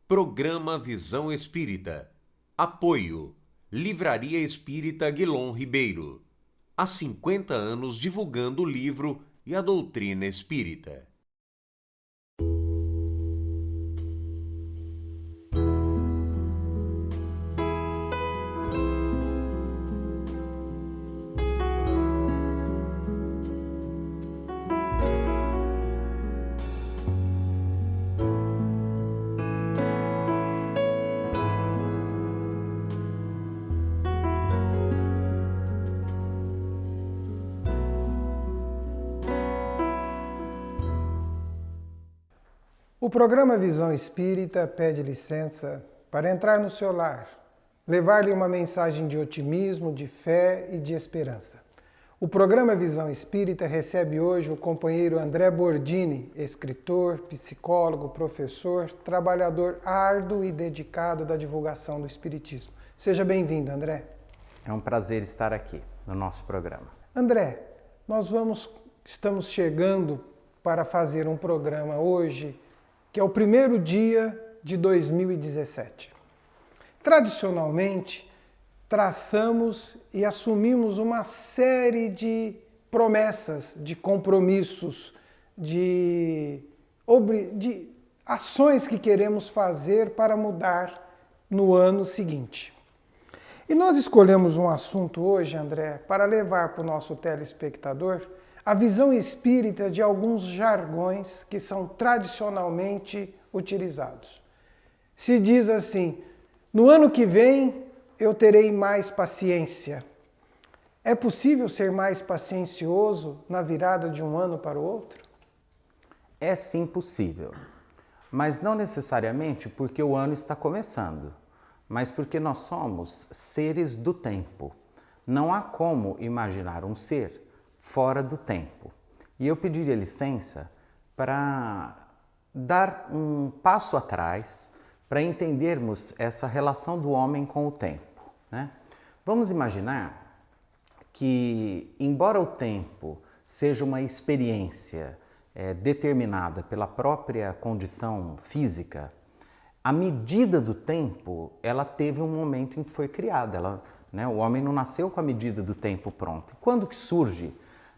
Programa Visão Espírita. Apoio. Livraria Espírita Guilom Ribeiro. Há 50 anos divulgando o livro e a doutrina espírita. O programa Visão Espírita pede licença para entrar no seu lar, levar-lhe uma mensagem de otimismo, de fé e de esperança. O programa Visão Espírita recebe hoje o companheiro André Bordini, escritor, psicólogo, professor, trabalhador árduo e dedicado da divulgação do Espiritismo. Seja bem-vindo, André. É um prazer estar aqui no nosso programa. André, estamos chegando para fazer um programa hoje que é o primeiro dia de 2017. Tradicionalmente, traçamos e assumimos uma série de promessas, de compromissos, de ações que queremos fazer para mudar no ano seguinte. E nós escolhemos um assunto hoje, André, para levar para o nosso telespectador a visão espírita de alguns jargões que são tradicionalmente utilizados. Se diz assim: no ano que vem eu terei mais paciência. É possível ser mais paciencioso na virada de um ano para o outro? É sim possível, mas não necessariamente porque o ano está começando, mas porque nós somos seres do tempo. Não há como imaginar um ser fora do tempo. E eu pediria licença para dar um passo atrás para entendermos essa relação do homem com o tempo, né? Vamos imaginar que, embora o tempo seja uma experiência determinada pela própria condição física, a medida do tempo, ela teve um momento em que foi criada. O homem não nasceu com a medida do tempo pronta. Quando que surge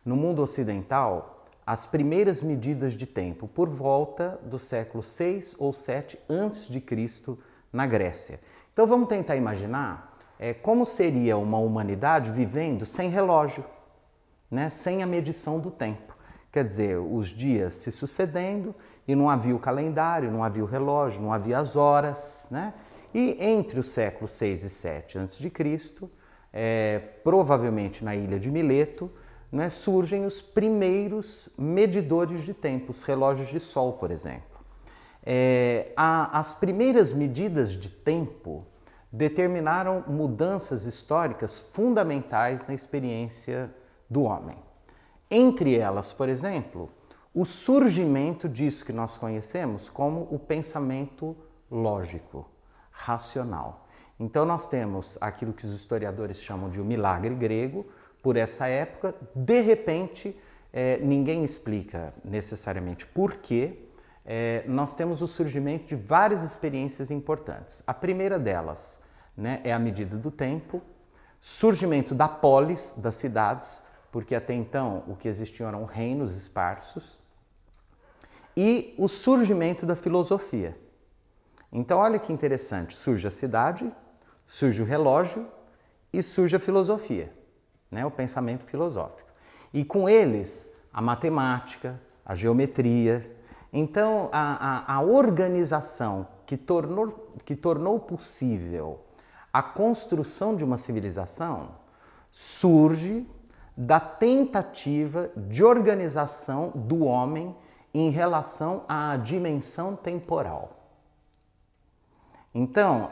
no mundo ocidental as primeiras medidas de tempo? Por volta do século 6 ou 7 a.C. na Grécia. Então vamos tentar imaginar como seria uma humanidade vivendo sem relógio, né? Sem a medição do tempo. Quer dizer, os dias se sucedendo e não havia o calendário, não havia o relógio, não havia as horas, né? E entre os séculos 6 e 7 a.C., provavelmente na ilha de Mileto, né, surgem os primeiros medidores de tempo, os relógios de sol, por exemplo. As primeiras medidas de tempo determinaram mudanças históricas fundamentais na experiência do homem. Entre elas, por exemplo, o surgimento disso que nós conhecemos como o pensamento lógico, racional. Então nós temos aquilo que os historiadores chamam de o milagre grego. Por essa época, de repente, ninguém explica necessariamente por quê, nós temos o surgimento de várias experiências importantes. A primeira delas, né, é a medida do tempo, surgimento da polis, das cidades, porque até então o que existiam eram reinos esparsos, e o surgimento da filosofia. Então, olha que interessante, surge a cidade, surge o relógio e surge a filosofia, né, o pensamento filosófico. E com eles, a matemática, a geometria. Então, a organização que tornou possível a construção de uma civilização surge da tentativa de organização do homem em relação à dimensão temporal. Então,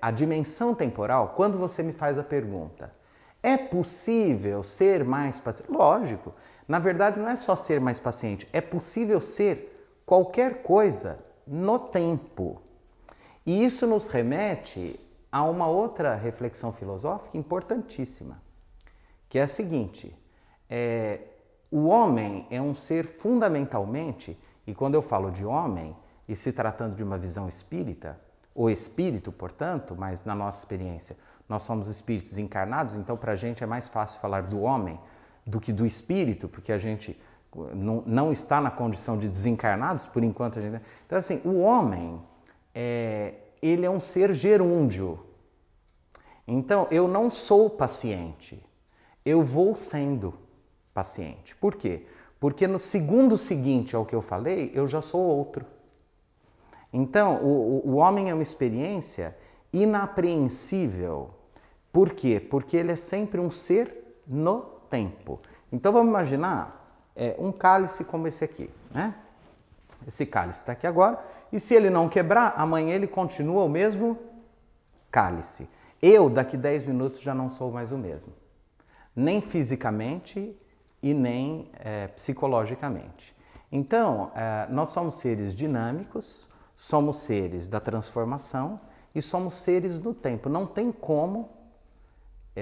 a dimensão temporal, quando você me faz a pergunta, é possível ser mais paciente? Lógico, na verdade não é só ser mais paciente, é possível ser qualquer coisa no tempo. E isso nos remete a uma outra reflexão filosófica importantíssima, que é a seguinte: o homem é um ser fundamentalmente, e quando eu falo de homem, e se tratando de uma visão espírita, o espírito, portanto, mas na nossa experiência, nós somos espíritos encarnados, então para a gente é mais fácil falar do homem do que do espírito, porque a gente não está na condição de desencarnados, por enquanto a gente... Então assim, o homem, ele é um ser gerúndio. Então eu não sou paciente, eu vou sendo paciente. Por quê? Porque no segundo seguinte ao que eu falei, eu já sou outro. Então, o homem é uma experiência inapreensível. Por quê? Porque ele é sempre um ser no tempo. Então, vamos imaginar um cálice como esse aqui, né? Esse cálice está aqui agora, e se ele não quebrar, amanhã ele continua o mesmo cálice. Eu, daqui 10 minutos, já não sou mais o mesmo. Nem fisicamente e nem psicologicamente. Então, nós somos seres dinâmicos, somos seres da transformação e somos seres do tempo. Não tem como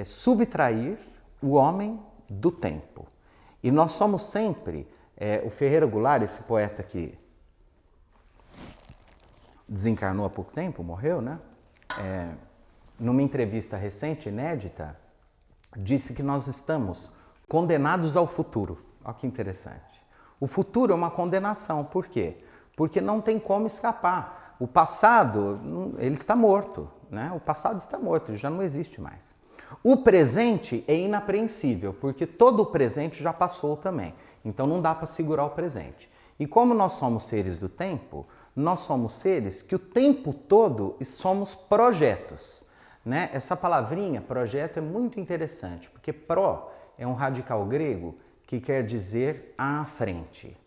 subtrair o homem do tempo. E nós somos sempre... o Ferreira Goulart, esse poeta que desencarnou há pouco tempo, morreu, né? Numa entrevista recente, inédita, disse que nós estamos condenados ao futuro. Olha que interessante. O futuro é uma condenação. Por quê? Porque não tem como escapar. O passado, ele está morto, né? O passado está morto, ele já não existe mais. O presente é inapreensível, porque todo o presente já passou também. Então não dá para segurar o presente. E como nós somos seres do tempo, nós somos seres que o tempo todo somos projetos, né? Essa palavrinha, projeto, é muito interessante, porque pro é um radical grego que quer dizer à frente.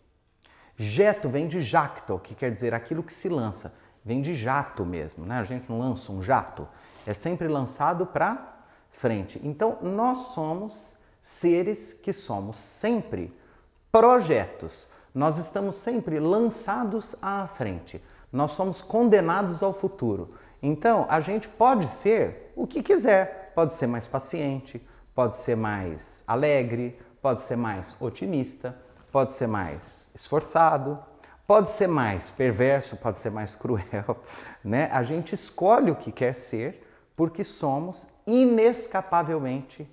Jeto vem de jacto, que quer dizer aquilo que se lança. Vem de jato mesmo, né? A gente não lança um jato. É sempre lançado para frente. Então, nós somos seres que somos sempre projetos. Nós estamos sempre lançados à frente. Nós somos condenados ao futuro. Então, a gente pode ser o que quiser. Pode ser mais paciente, pode ser mais alegre, pode ser mais otimista, pode ser mais esforçado, pode ser mais perverso, pode ser mais cruel, né? A gente escolhe o que quer ser porque somos inescapavelmente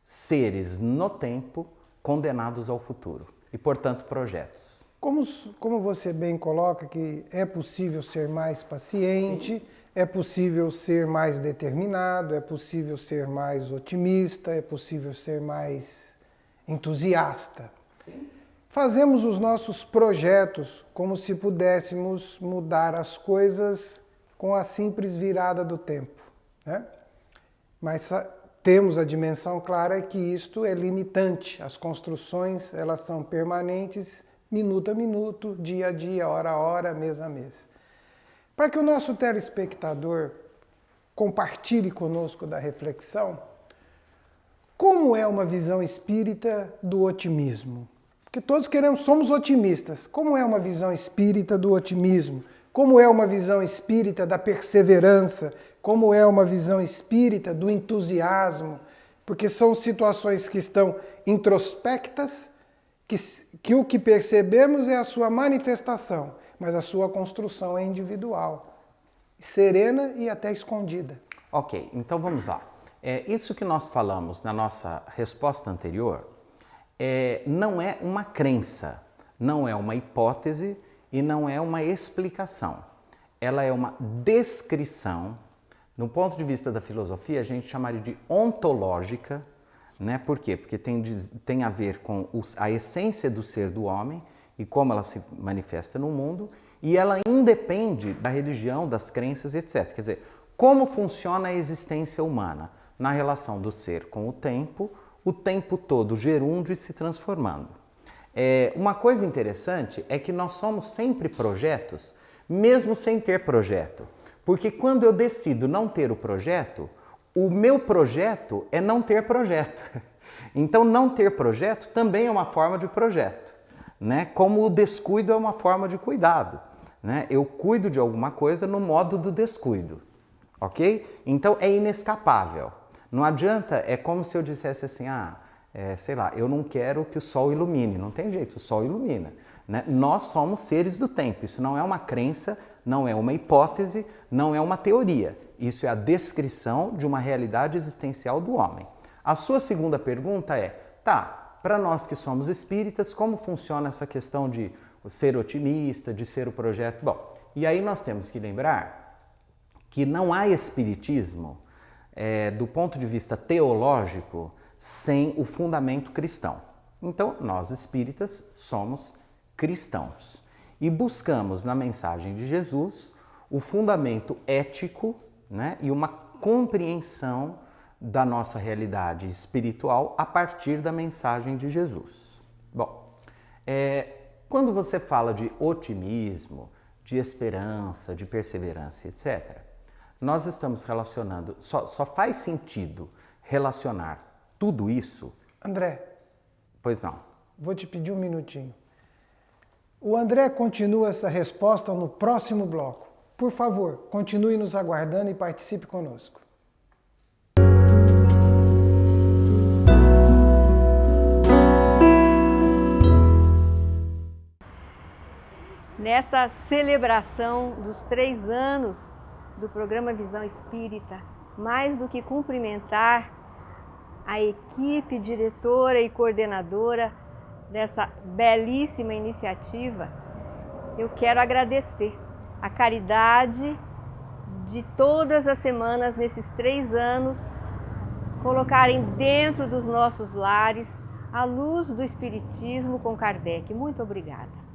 seres no tempo condenados ao futuro e, portanto, projetos. Como você bem coloca, que é possível ser mais paciente, sim, é possível ser mais determinado, é possível ser mais otimista, é possível ser mais entusiasta. Sim. Fazemos os nossos projetos como se pudéssemos mudar as coisas com a simples virada do tempo, né? Mas temos a dimensão clara que isto é limitante. As construções, elas são permanentes, minuto a minuto, dia a dia, hora a hora, mês a mês. Para que o nosso telespectador compartilhe conosco da reflexão, como é uma visão espírita do otimismo? Porque todos somos otimistas. Como é uma visão espírita do otimismo? Como é uma visão espírita da perseverança? Como é uma visão espírita do entusiasmo? Porque são situações que estão introspectas, que o que percebemos é a sua manifestação, mas a sua construção é individual, serena e até escondida. Ok, então vamos lá. Isso que nós falamos na nossa resposta anterior não é uma crença, não é uma hipótese e não é uma explicação. Ela é uma descrição. Do ponto de vista da filosofia, a gente chamaria de ontológica, né? Por quê? Porque tem a ver com a essência do ser do homem e como ela se manifesta no mundo, e ela independe da religião, das crenças, etc. Quer dizer, como funciona a existência humana na relação do ser com o tempo todo gerúndio e se transformando. Uma coisa interessante é que nós somos sempre projetos, mesmo sem ter projeto. Porque quando eu decido não ter o projeto, o meu projeto é não ter projeto. Então, não ter projeto também é uma forma de projeto, né? Como o descuido é uma forma de cuidado, né? Eu cuido de alguma coisa no modo do descuido, ok? Então, é inescapável. Não adianta, é como se eu dissesse assim, sei lá, eu não quero que o sol ilumine. Não tem jeito, o sol ilumina. né? Nós somos seres do tempo. Isso não é uma crença, não é uma hipótese, não é uma teoria. Isso é a descrição de uma realidade existencial do homem. A sua segunda pergunta é, tá, para nós que somos espíritas, como funciona essa questão de ser otimista, de ser o projeto? Bom, e aí nós temos que lembrar que não há espiritismo, do ponto de vista teológico, sem o fundamento cristão. Então, nós espíritas somos cristãos e buscamos na mensagem de Jesus o fundamento ético, né, e uma compreensão da nossa realidade espiritual a partir da mensagem de Jesus. Bom, quando você fala de otimismo, de esperança, de perseverança, etc., nós estamos relacionando, só faz sentido relacionar tudo isso... André. Pois não. Vou te pedir um minutinho. O André continua essa resposta no próximo bloco. Por favor, continue nos aguardando e participe conosco. Nessa celebração dos 3 anos do programa Visão Espírita, mais do que cumprimentar a equipe diretora e coordenadora dessa belíssima iniciativa, eu quero agradecer a caridade de todas as semanas, nesses 3 anos, colocarem dentro dos nossos lares a luz do Espiritismo com Kardec. Muito obrigada.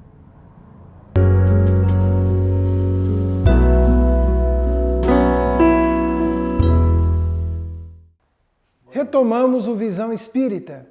Retomamos o Visão Espírita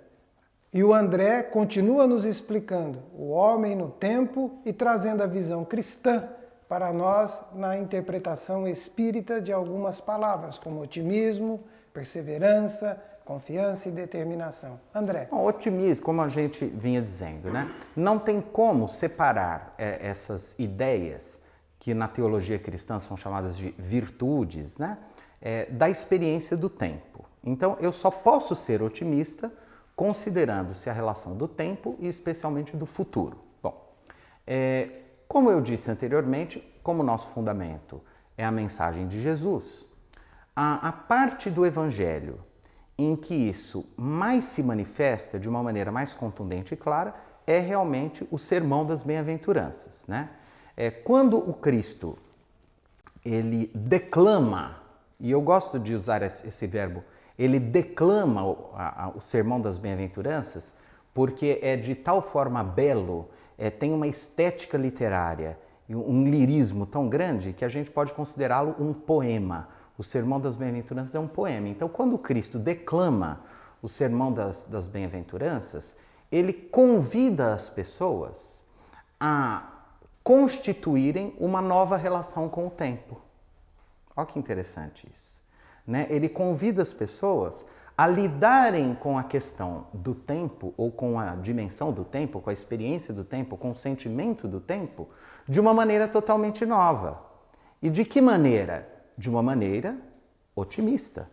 e o André continua nos explicando o homem no tempo e trazendo a visão cristã para nós na interpretação espírita de algumas palavras, como otimismo, perseverança, confiança e determinação. André. Bom, otimismo, como a gente vinha dizendo, né? Não tem como separar essas ideias que na teologia cristã são chamadas de virtudes, né? Da experiência do tempo. Então, eu só posso ser otimista considerando-se a relação do tempo e especialmente do futuro. Bom, como eu disse anteriormente, como nosso fundamento é a mensagem de Jesus, a parte do Evangelho em que isso mais se manifesta de uma maneira mais contundente e clara é realmente o Sermão das Bem-aventuranças, né? Quando o Cristo ele declama, e eu gosto de usar esse verbo, ele declama o Sermão das Bem-aventuranças porque é de tal forma belo, tem uma estética literária, um lirismo tão grande que a gente pode considerá-lo um poema. O Sermão das Bem-aventuranças é um poema. Então, quando Cristo declama o Sermão das Bem-aventuranças, ele convida as pessoas a constituírem uma nova relação com o tempo. Olha que interessante isso, né? Ele convida as pessoas a lidarem com a questão do tempo, ou com a dimensão do tempo, com a experiência do tempo, com o sentimento do tempo, de uma maneira totalmente nova. E de que maneira? De uma maneira otimista,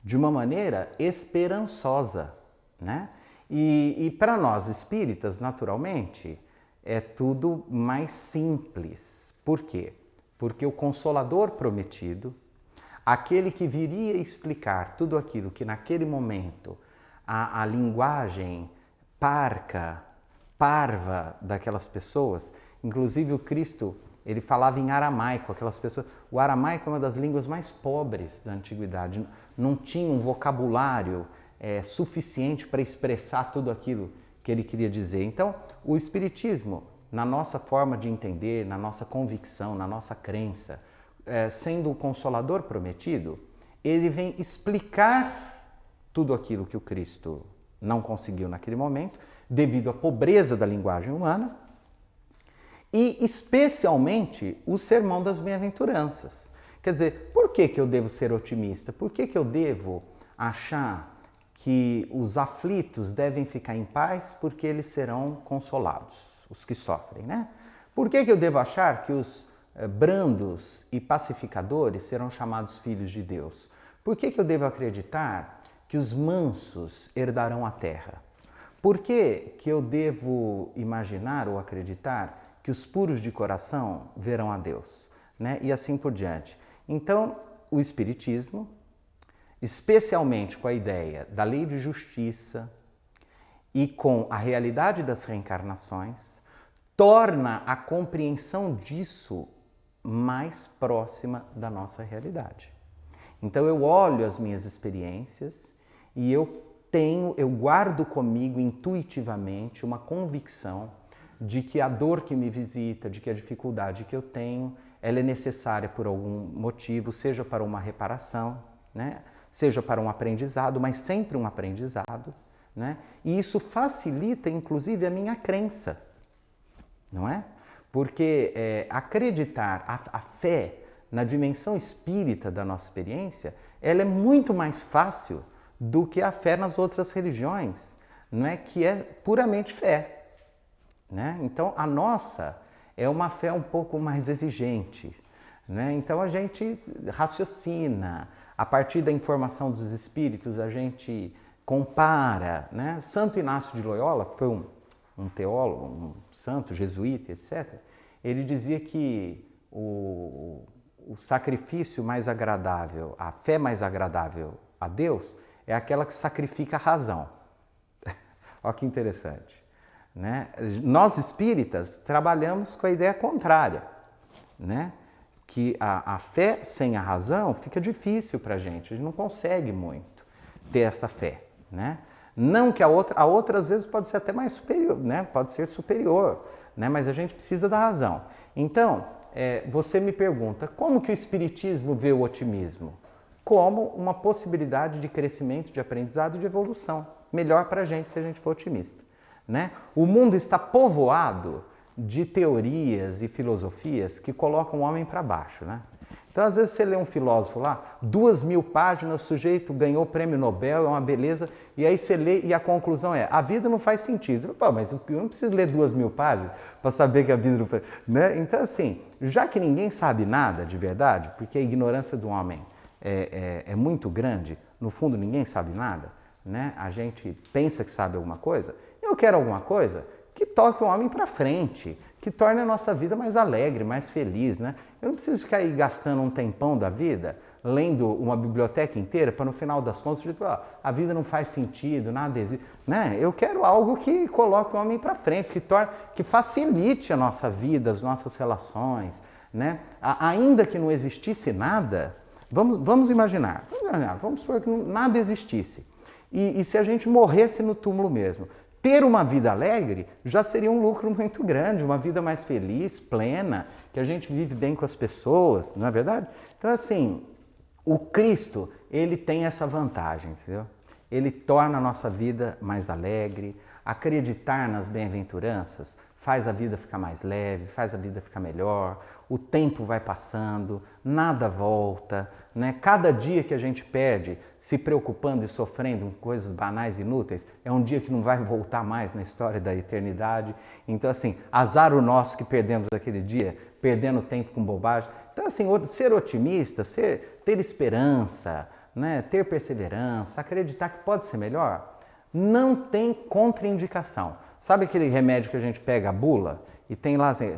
de uma maneira esperançosa, né? E para nós espíritas, naturalmente, é tudo mais simples. Por quê? Porque o Consolador prometido, aquele que viria explicar tudo aquilo que naquele momento a linguagem parca, parva daquelas pessoas, inclusive o Cristo, ele falava em aramaico, aquelas pessoas. O aramaico é uma das línguas mais pobres da antiguidade, não tinha um vocabulário suficiente para expressar tudo aquilo que ele queria dizer. Então, o Espiritismo, na nossa forma de entender, na nossa convicção, na nossa crença, sendo o Consolador prometido, ele vem explicar tudo aquilo que o Cristo não conseguiu naquele momento, devido à pobreza da linguagem humana, e especialmente o Sermão das Bem-aventuranças. Quer dizer, por que eu devo ser otimista? Por que eu devo achar que os aflitos devem ficar em paz porque eles serão consolados, os que sofrem, né? Por que eu devo achar que os brandos e pacificadores serão chamados filhos de Deus? Por que eu devo acreditar que os mansos herdarão a terra? Por que eu devo imaginar ou acreditar que os puros de coração verão a Deus? Né? E assim por diante. Então, o Espiritismo, especialmente com a ideia da lei de justiça e com a realidade das reencarnações, torna a compreensão disso mais próxima da nossa realidade. Então eu olho as minhas experiências e eu guardo comigo intuitivamente uma convicção de que a dor que me visita, de que a dificuldade que eu tenho, ela é necessária por algum motivo, seja para uma reparação, né? Seja para um aprendizado, mas sempre um aprendizado, né? E isso facilita, inclusive, a minha crença, não é? Porque acreditar, a fé na dimensão espírita da nossa experiência, ela é muito mais fácil do que a fé nas outras religiões, não é? Que é puramente fé, né? Então, a nossa é uma fé um pouco mais exigente, né? Então, a gente raciocina, a partir da informação dos espíritos, a gente compara, né? Santo Inácio de Loyola, que foi um teólogo, um santo, jesuíta, etc., ele dizia que o sacrifício mais agradável, a fé mais agradável a Deus é aquela que sacrifica a razão. Olha que interessante, né? Nós espíritas trabalhamos com a ideia contrária, né? Que a fé sem a razão fica difícil para a gente não consegue muito ter essa fé, né? Não que a outra às vezes pode ser até mais superior, né? Pode ser superior, né? Mas a gente precisa da razão. Então, você me pergunta, como que o Espiritismo vê o otimismo? Como uma possibilidade de crescimento, de aprendizado e de evolução. Melhor para a gente se a gente for otimista, né? O mundo está povoado de teorias e filosofias que colocam o homem para baixo, né? Então, às vezes, você lê um filósofo lá, 2.000 páginas, o sujeito ganhou o prêmio Nobel, é uma beleza, e aí você lê e a conclusão é, a vida não faz sentido. Pô, mas eu não preciso ler 2.000 páginas para saber que a vida não faz... Né? Então, assim, já que ninguém sabe nada de verdade, porque a ignorância do homem é muito grande, no fundo ninguém sabe nada, né? A gente pensa que sabe alguma coisa, eu quero alguma coisa que toque o homem para frente, que torne a nossa vida mais alegre, mais feliz, né? Eu não preciso ficar aí gastando um tempão da vida, lendo uma biblioteca inteira, para no final das contas, a vida não faz sentido, nada existe, né? Eu quero algo que coloque o homem para frente, que facilite a nossa vida, as nossas relações, né? Ainda que não existisse nada, vamos imaginar, vamos supor que nada existisse. E se a gente morresse no túmulo mesmo, ter uma vida alegre já seria um lucro muito grande, uma vida mais feliz, plena, que a gente vive bem com as pessoas, não é verdade? Então, assim, o Cristo, ele tem essa vantagem, entendeu? Ele torna a nossa vida mais alegre, acreditar nas bem-aventuranças faz a vida ficar mais leve, faz a vida ficar melhor, o tempo vai passando, nada volta, né? Cada dia que a gente perde se preocupando e sofrendo com coisas banais e inúteis, é um dia que não vai voltar mais na história da eternidade. Então, assim, azar o nosso que perdemos aquele dia, perdendo tempo com bobagem. Então, assim, ser otimista, ter esperança, né? Ter perseverança, acreditar que pode ser melhor, não tem contraindicação. Sabe aquele remédio que a gente pega a bula e tem lá assim,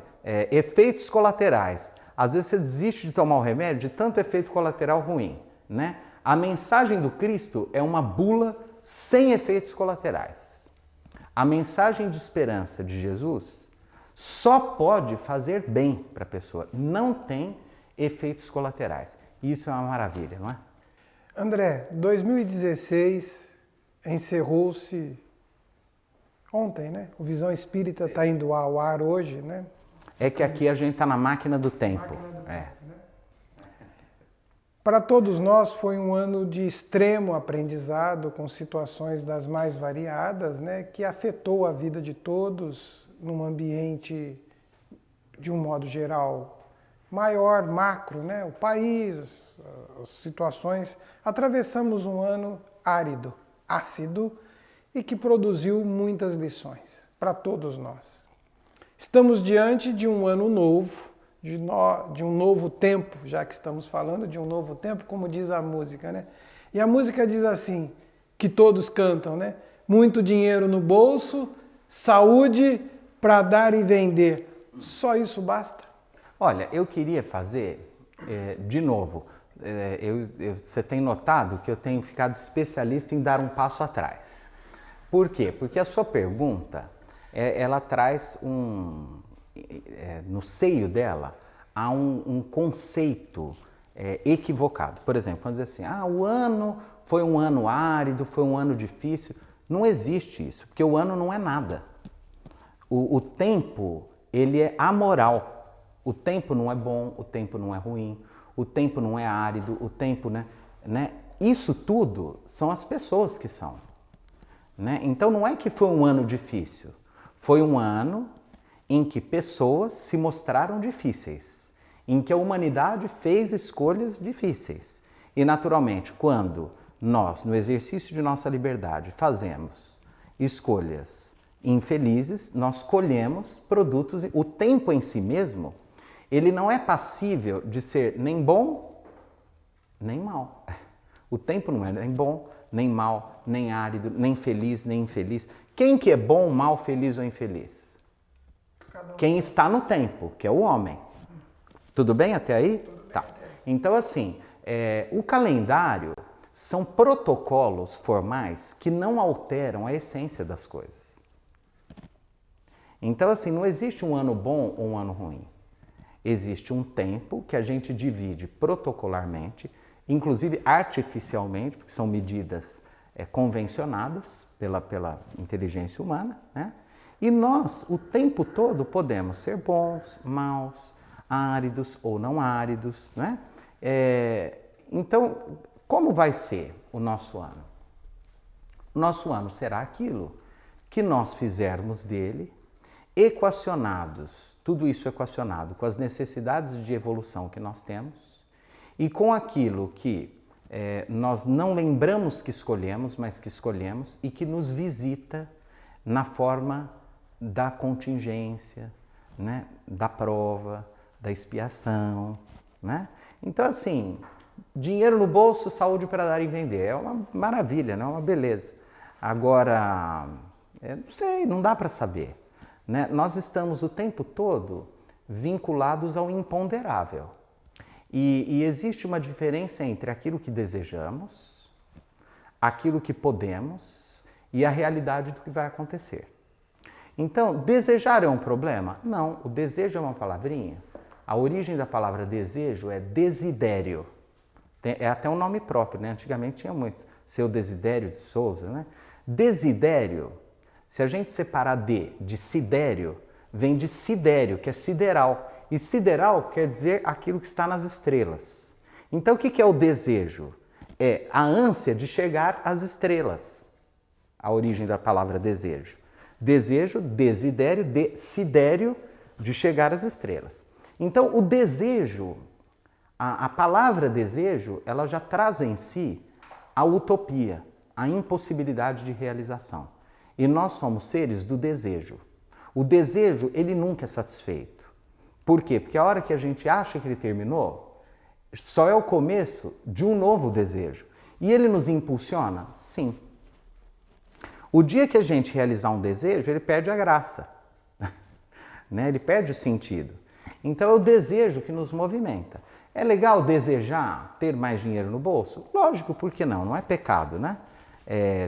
efeitos colaterais? Às vezes você desiste de tomar o remédio de tanto efeito colateral ruim, né? A mensagem do Cristo é uma bula sem efeitos colaterais. A mensagem de esperança de Jesus só pode fazer bem para a pessoa, não tem efeitos colaterais. Isso é uma maravilha, não é? André, 2016 encerrou-se ontem, né? O Visão Espírita está indo ao ar hoje, né? É que aqui a gente está na máquina do tempo. Para todos nós foi um ano de extremo aprendizado, com situações das mais variadas, né? Que afetou a vida de todos num ambiente, de um modo geral, maior, macro, né? O país, as situações. Atravessamos um ano árido, ácido, e que produziu muitas lições para todos nós. Estamos diante de um ano novo, de um novo tempo, já que estamos falando de um novo tempo, como diz a música, né? E a música diz assim, que todos cantam, né? muito dinheiro no bolso, saúde para dar e vender. Só isso basta? Olha, eu queria fazer, de novo, você tem notado que eu tenho ficado especialista em dar um passo atrás. Por quê? Porque a sua pergunta, ela traz no seio dela, há um conceito equivocado. Por exemplo, quando diz assim, o ano foi um ano árido, foi um ano difícil. Não existe isso, porque o ano não é nada. O tempo, ele é amoral. O tempo não é bom, o tempo não é ruim, o tempo não é árido, o tempo, né? Isso tudo são as pessoas que são. Né? Então não é que foi um ano difícil, foi um ano em que pessoas se mostraram difíceis, em que a humanidade fez escolhas difíceis. E naturalmente, quando nós, no exercício de nossa liberdade, fazemos escolhas infelizes, nós colhemos produtos. O tempo em si mesmo, ele não é passível de ser nem bom, nem mal. O tempo não é nem bom, nem mal, nem árido, nem feliz, nem infeliz. Quem que é bom, mal, feliz ou infeliz? Quem está no tempo, que é o homem. Tudo bem até aí? Tá. Então, assim, o calendário são protocolos formais que não alteram a essência das coisas. Então, assim, não existe um ano bom ou um ano ruim. Existe um tempo que a gente divide protocolarmente, inclusive artificialmente, porque são medidas convencionadas pela inteligência humana, né? E nós, o tempo todo, podemos ser bons, maus, áridos ou não áridos, né? Então, como vai ser o nosso ano? O nosso ano será aquilo que nós fizermos dele, equacionados, tudo isso equacionado com as necessidades de evolução que nós temos e com aquilo que nós não lembramos que escolhemos, mas que escolhemos e que nos visita na forma da contingência, né? Da prova, da expiação, né? Então, assim, dinheiro no bolso, saúde para dar e vender, é uma maravilha, não é uma beleza. Agora, não sei, não dá para saber, né? Nós estamos o tempo todo vinculados ao imponderável. E existe uma diferença entre aquilo que desejamos, aquilo que podemos e a realidade do que vai acontecer. Então, desejar é um problema? Não, o desejo é uma palavrinha. A origem da palavra desejo é desidério. É até um nome próprio, né? Antigamente tinha muitos. Seu Desidério de Souza, né? Desidério, se a gente separar de sidério, vem de sidério, que é sideral. E sideral quer dizer aquilo que está nas estrelas. Então, o que é o desejo? É a ânsia de chegar às estrelas. A origem da palavra desejo. Desejo, desidério, sidério, de chegar às estrelas. Então, o desejo, a palavra desejo, ela já traz em si a utopia, a impossibilidade de realização. E nós somos seres do desejo. O desejo, ele nunca é satisfeito. Por quê? Porque a hora que a gente acha que ele terminou, só é o começo de um novo desejo. E ele nos impulsiona? Sim. O dia que a gente realizar um desejo, ele perde a graça. Né? Ele perde o sentido. Então é o desejo que nos movimenta. É legal desejar ter mais dinheiro no bolso? Lógico, por que não? Não é pecado, né?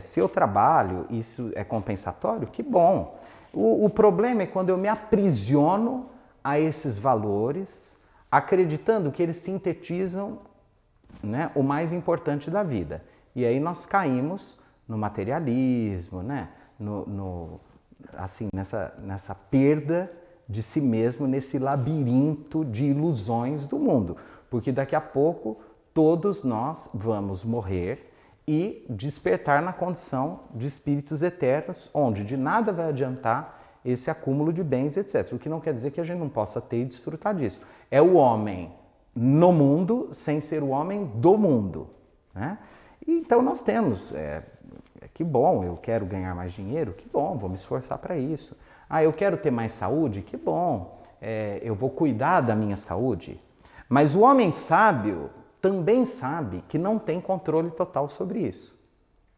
Se eu trabalho, isso é compensatório, que bom. O problema é quando eu me aprisiono a esses valores, acreditando que eles sintetizam, né, o mais importante da vida. E aí nós caímos no materialismo, né? Assim, nessa perda de si mesmo, nesse labirinto de ilusões do mundo. Porque daqui a pouco todos nós vamos morrer e despertar na condição de espíritos eternos, onde de nada vai adiantar esse acúmulo de bens, etc. O que não quer dizer que a gente não possa ter e desfrutar disso. É o homem no mundo sem ser o homem do mundo, né? Então nós temos, que bom, eu quero ganhar mais dinheiro, que bom, vou me esforçar para isso. Eu quero ter mais saúde, que bom, eu vou cuidar da minha saúde. Mas o homem sábio também sabe que não tem controle total sobre isso,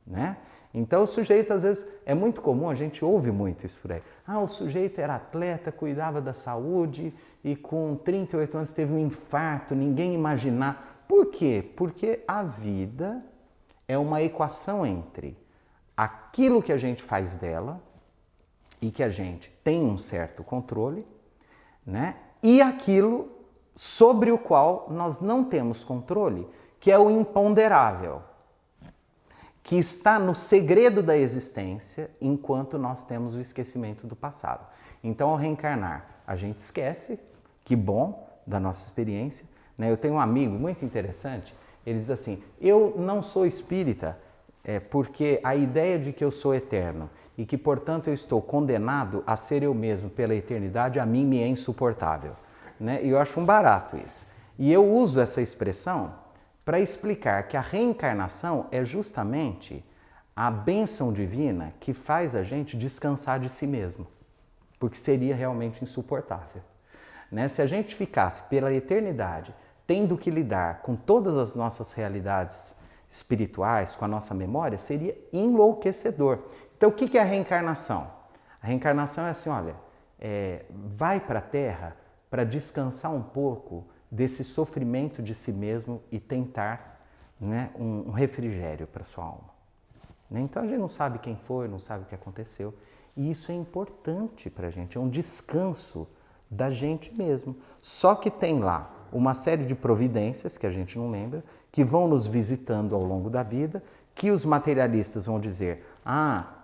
né? Então o sujeito, às vezes, é muito comum, a gente ouve muito isso por aí. Ah, o sujeito era atleta, cuidava da saúde e com 38 anos teve um infarto, ninguém imaginar. Por quê? Porque a vida é uma equação entre aquilo que a gente faz dela e que a gente tem um certo controle, né? E aquilo sobre o qual nós não temos controle, que é o imponderável, que está no segredo da existência enquanto nós temos o esquecimento do passado. Então, ao reencarnar, a gente esquece, que bom, da nossa experiência. Né? Eu tenho um amigo muito interessante, ele diz assim, eu não sou espírita porque a ideia de que eu sou eterno e que, portanto, eu estou condenado a ser eu mesmo pela eternidade, a mim me é insuportável. Né? E eu acho um barato isso. E eu uso essa expressão para explicar que a reencarnação é justamente a bênção divina que faz a gente descansar de si mesmo, porque seria realmente insuportável. Né? Se a gente ficasse pela eternidade tendo que lidar com todas as nossas realidades espirituais, com a nossa memória, seria enlouquecedor. Então, o que é a reencarnação? A reencarnação é assim, olha, vai para a Terra para descansar um pouco desse sofrimento de si mesmo e tentar, né, um refrigério para sua alma. Então a gente não sabe quem foi, não sabe o que aconteceu. E isso é importante para a gente, é um descanso da gente mesmo. Só que tem lá uma série de providências que a gente não lembra, que vão nos visitando ao longo da vida, que os materialistas vão dizer,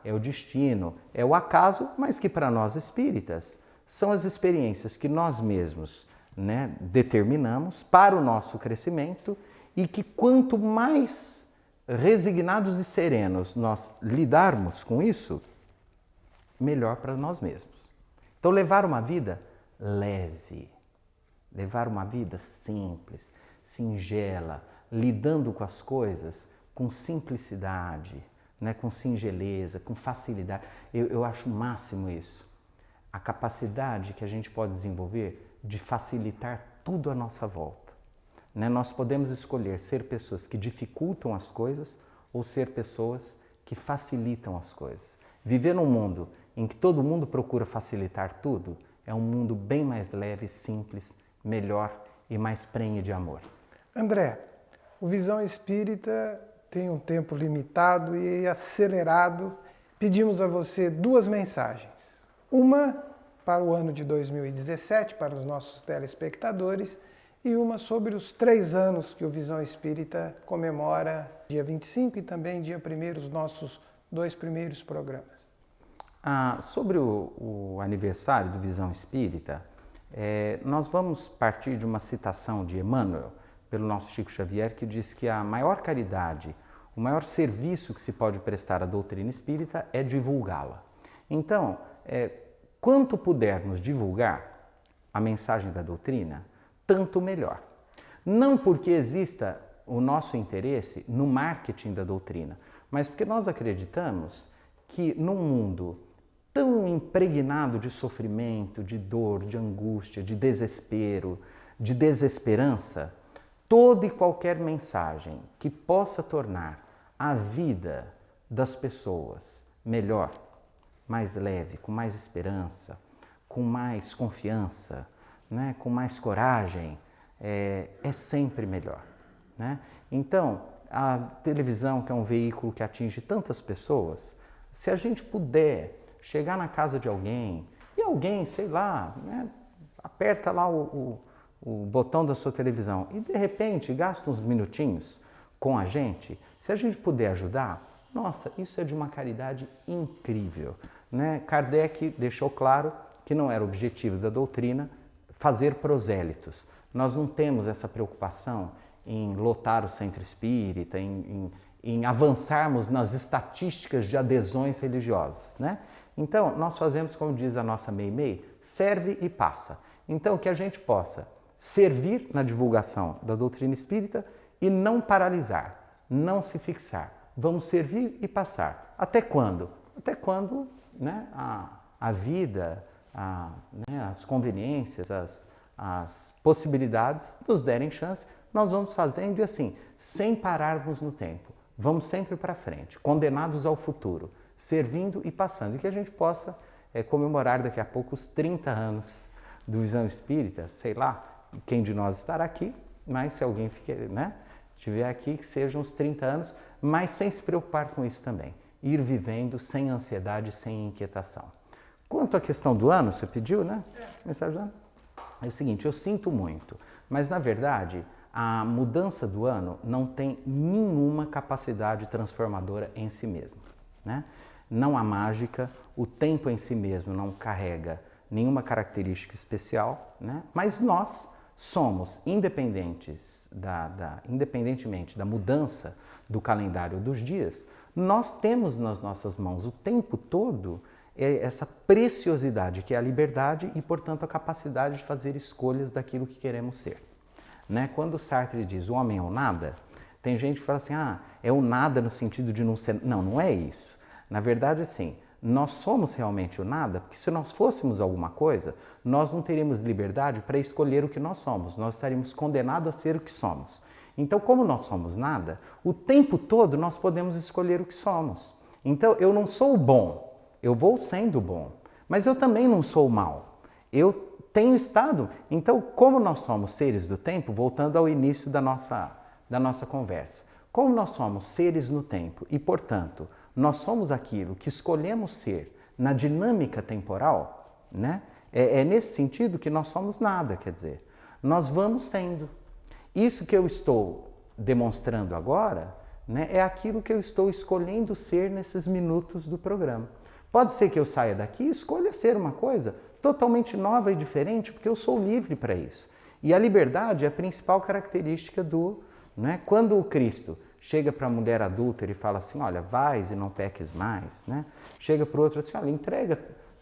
é o destino, é o acaso, mas que para nós espíritas são as experiências que nós mesmos, né, determinamos para o nosso crescimento e que quanto mais resignados e serenos nós lidarmos com isso, melhor para nós mesmos. Então, levar uma vida leve, levar uma vida simples, singela, lidando com as coisas com simplicidade, né, com singeleza, com facilidade. Eu acho o máximo isso. A capacidade que a gente pode desenvolver de facilitar tudo à nossa volta. Né? Nós podemos escolher ser pessoas que dificultam as coisas ou ser pessoas que facilitam as coisas. Viver num mundo em que todo mundo procura facilitar tudo é um mundo bem mais leve, simples, melhor e mais prenhe de amor. André, o Visão Espírita tem um tempo limitado e acelerado. Pedimos a você 2 mensagens. Uma para o ano de 2017, para os nossos telespectadores, e uma sobre os 3 anos que o Visão Espírita comemora, dia 25 e também dia 1º, os nossos 2 primeiros programas. Sobre o aniversário do Visão Espírita, nós vamos partir de uma citação de Emmanuel, pelo nosso Chico Xavier, que diz que a maior caridade, o maior serviço que se pode prestar à doutrina espírita é divulgá-la. Então, quanto pudermos divulgar a mensagem da doutrina, tanto melhor. Não porque exista o nosso interesse no marketing da doutrina, mas porque nós acreditamos que num mundo tão impregnado de sofrimento, de dor, de angústia, de desespero, de desesperança, toda e qualquer mensagem que possa tornar a vida das pessoas melhor, mais leve, com mais esperança, com mais confiança, né, com mais coragem, é sempre melhor. Né? Então, a televisão, que é um veículo que atinge tantas pessoas, se a gente puder chegar na casa de alguém e alguém, sei lá, né, aperta lá o botão da sua televisão e de repente gasta uns minutinhos com a gente, se a gente puder ajudar, nossa, isso é de uma caridade incrível. Né? Kardec deixou claro que não era objetivo da doutrina fazer prosélitos. Nós não temos essa preocupação em lotar o centro espírita, em avançarmos nas estatísticas de adesões religiosas. Né? Então, nós fazemos, como diz a nossa Meimei, serve e passa. Então, que a gente possa servir na divulgação da doutrina espírita e não paralisar, não se fixar. Vamos servir e passar. Até quando? Até quando, né, a vida, né, as conveniências, as possibilidades nos derem chance, nós vamos fazendo e assim, sem pararmos no tempo. vamos sempre para frente, condenados ao futuro, servindo e passando. E que a gente possa comemorar daqui a pouco os 30 anos do Visão Espírita, sei lá quem de nós estará aqui, mas se alguém estiver aqui, que sejam os 30 anos, mas sem se preocupar com isso também. Ir vivendo sem ansiedade, sem inquietação. Quanto à questão do ano, você pediu, né? Mensagem do ano? É o seguinte, eu sinto muito, mas na verdade a mudança do ano não tem nenhuma capacidade transformadora em si mesmo, né? Não há mágica, o tempo em si mesmo não carrega nenhuma característica especial, né? Mas nós somos independentemente da mudança do calendário dos dias, nós temos nas nossas mãos o tempo todo essa preciosidade que é a liberdade e, portanto, a capacidade de fazer escolhas daquilo que queremos ser. Né? Quando Sartre diz o homem é o nada, tem gente que fala assim, é o nada no sentido de não ser... Não, não é isso. Na verdade, assim, nós somos realmente o nada, porque se nós fôssemos alguma coisa, nós não teríamos liberdade para escolher o que nós somos, nós estaríamos condenados a ser o que somos. Então, como nós somos nada, o tempo todo nós podemos escolher o que somos. Então, eu não sou o bom, eu vou sendo bom, mas eu também não sou o mal. Eu tenho estado. Então, como nós somos seres do tempo, voltando ao início da nossa conversa, como nós somos seres no tempo e, portanto, nós somos aquilo que escolhemos ser na dinâmica temporal, né? É nesse sentido que nós somos nada, quer dizer, nós vamos sendo. Isso que eu estou demonstrando agora, né, é aquilo que eu estou escolhendo ser nesses minutos do programa. Pode ser que eu saia daqui e escolha ser uma coisa totalmente nova e diferente, porque eu sou livre para isso. E a liberdade é a principal característica do... Né, quando o Cristo chega para a mulher adúltera e fala assim, olha, vais e não peques mais, né? Chega para o outro assim, olha, entrega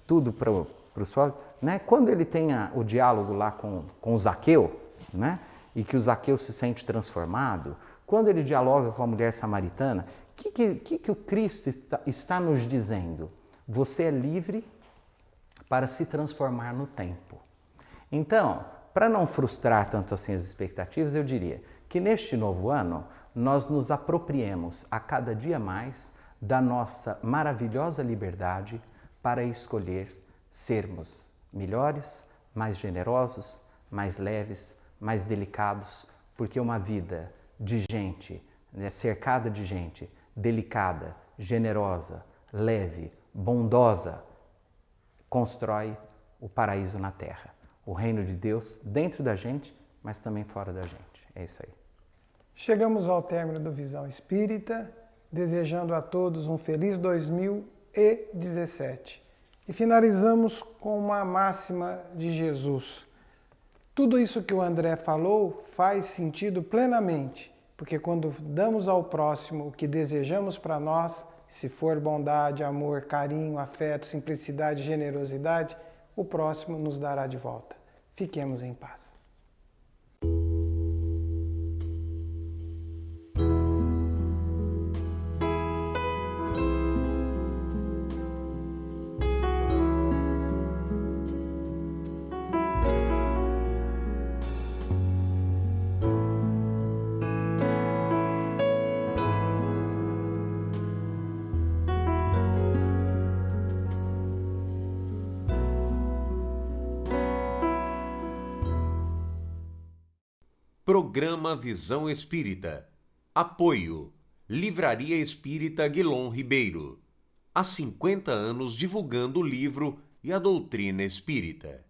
tudo para o seu... Né? Quando ele tem o diálogo lá com o Zaqueu, né? E que o Zaqueu se sente transformado, quando ele dialoga com a mulher samaritana, o que o Cristo está nos dizendo? Você é livre para se transformar no tempo. Então, para não frustrar tanto assim as expectativas, eu diria que neste novo ano nós nos apropriemos a cada dia mais da nossa maravilhosa liberdade para escolher sermos melhores, mais generosos, mais leves, mais delicados, porque uma vida de gente, né, cercada de gente delicada, generosa, leve, bondosa, constrói o paraíso na terra, o reino de Deus dentro da gente, mas também fora da gente. É isso aí. Chegamos ao término do Visão Espírita, desejando a todos um feliz 2017. E finalizamos com uma máxima de Jesus. Tudo isso que o André falou faz sentido plenamente, porque quando damos ao próximo o que desejamos para nós, se for bondade, amor, carinho, afeto, simplicidade, generosidade, o próximo nos dará de volta. Fiquemos em paz. Programa Visão Espírita. Apoio. Livraria Espírita Guilom Ribeiro. Há 50 anos divulgando o livro e a doutrina espírita.